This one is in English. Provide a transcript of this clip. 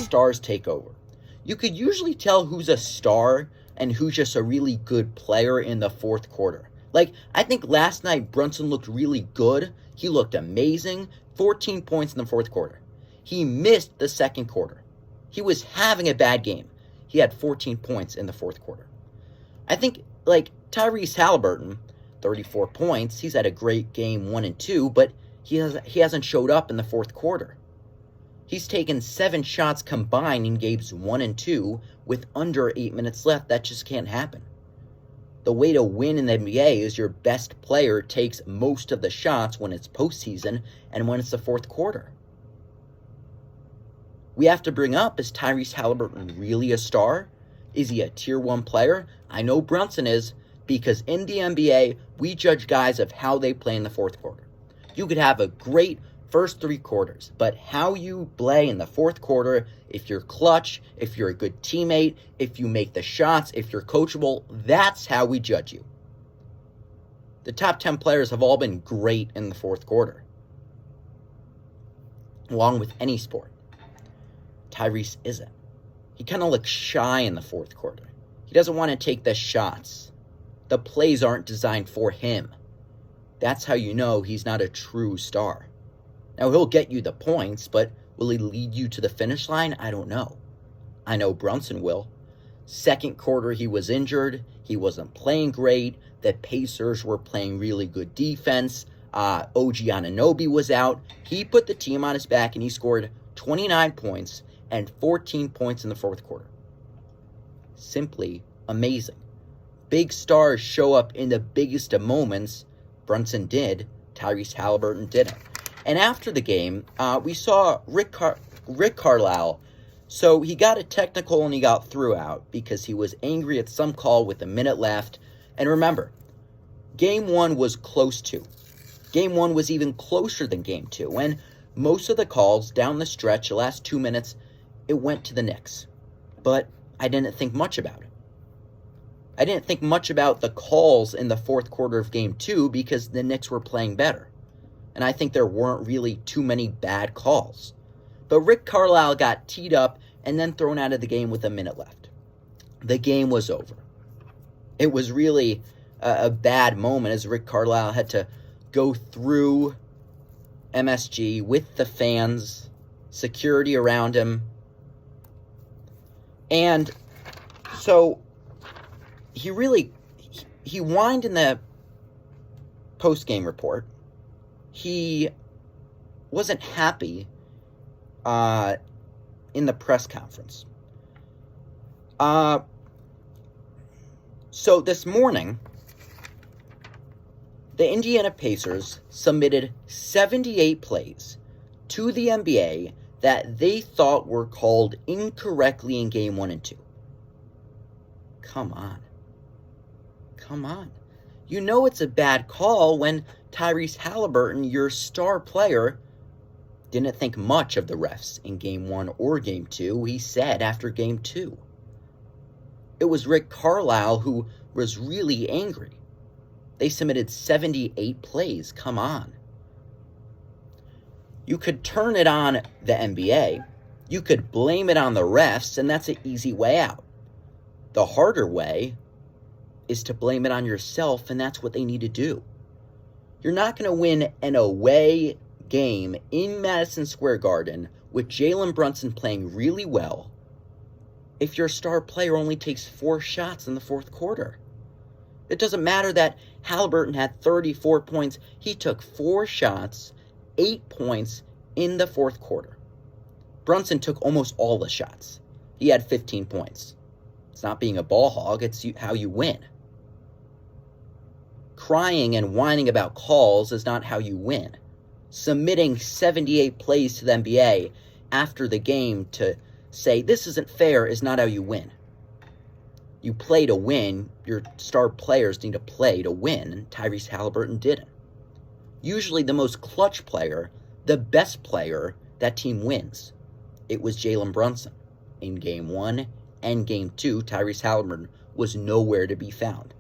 stars take over. You could usually tell who's a star and who's just a really good player in the fourth quarter. Like, I think last night Brunson looked really good. He looked amazing. 14 points in the fourth quarter. He missed the second quarter. He was having a bad game. He had 14 points in the fourth quarter. I think, like, Tyrese Halliburton, 34 points. He's had a great game 1 and 2, but he hasn't showed up in the fourth quarter. He's taken 7 shots combined in games 1 and 2 with under 8 minutes left. That just can't happen. The way to win in the NBA is your best player takes most of the shots when it's postseason and when it's the fourth quarter. We have to bring up, is Tyrese Halliburton really a star? Is he a tier 1 player? I know Brunson is, because in the NBA, we judge guys of how they play in the fourth quarter. You could have a great first 3 quarters, but how you play in the fourth quarter, if you're clutch, if you're a good teammate, if you make the shots, if you're coachable, that's how we judge you. The top 10 players have all been great in the fourth quarter, along with any sport. Tyrese isn't. He kind of looks shy in the fourth quarter. He doesn't want to take the shots. The plays aren't designed for him. That's how you know he's not a true star. Now, he'll get you the points, but will he lead you to the finish line? I don't know. I know Brunson will. Second quarter, he was injured. He wasn't playing great. The Pacers were playing really good defense. OG Anunoby was out. He put the team on his back, and he scored 29 points and 14 points in the fourth quarter. Simply amazing. Big stars show up in the biggest of moments. Brunson did. Tyrese Halliburton didn't. And after the game, we saw Rick Carlisle. So he got a technical and he got threw out because he was angry at some call with a minute left. And remember, Game 1 was close to. Game 1 was even closer than Game 2. And most of the calls down the stretch, the last 2 minutes, it went to the Knicks. But I didn't think much about it. I didn't think much about the calls in the fourth quarter of Game 2 because the Knicks were playing better. And I think there weren't really too many bad calls. But Rick Carlisle got teed up and then thrown out of the game with a minute left. The game was over. It was really a bad moment as Rick Carlisle had to go through MSG with the fans, security around him. And so he whined in the post-game report. He wasn't happy in the press conference. So this morning, the Indiana Pacers submitted 78 plays to the NBA that they thought were called incorrectly in Game 1 and 2. Come on. You know it's a bad call when Tyrese Halliburton, your star player, didn't think much of the refs in Game 1 or Game 2. He said after Game 2. It was Rick Carlisle who was really angry. They submitted 78 plays. Come on. You could turn it on the NBA. You could blame it on the refs, and that's an easy way out. The harder way is to blame it on yourself, and that's what they need to do. You're not going to win an away game in Madison Square Garden with Jalen Brunson playing really well if your star player only takes 4 shots in the fourth quarter. It doesn't matter that Halliburton had 34 points. He took 4 shots, 8 points in the fourth quarter. Brunson took almost all the shots. He had 15 points. It's not being a ball hog, it's how you win. Crying and whining about calls is not how you win. Submitting 78 plays to the NBA after the game to say this isn't fair is not how you win. You play to win. Your star players need to play to win, and Tyrese Halliburton didn't. Usually the most clutch player, the best player, that team wins. It was Jalen Brunson. In Game 1 and Game 2, Tyrese Halliburton was nowhere to be found.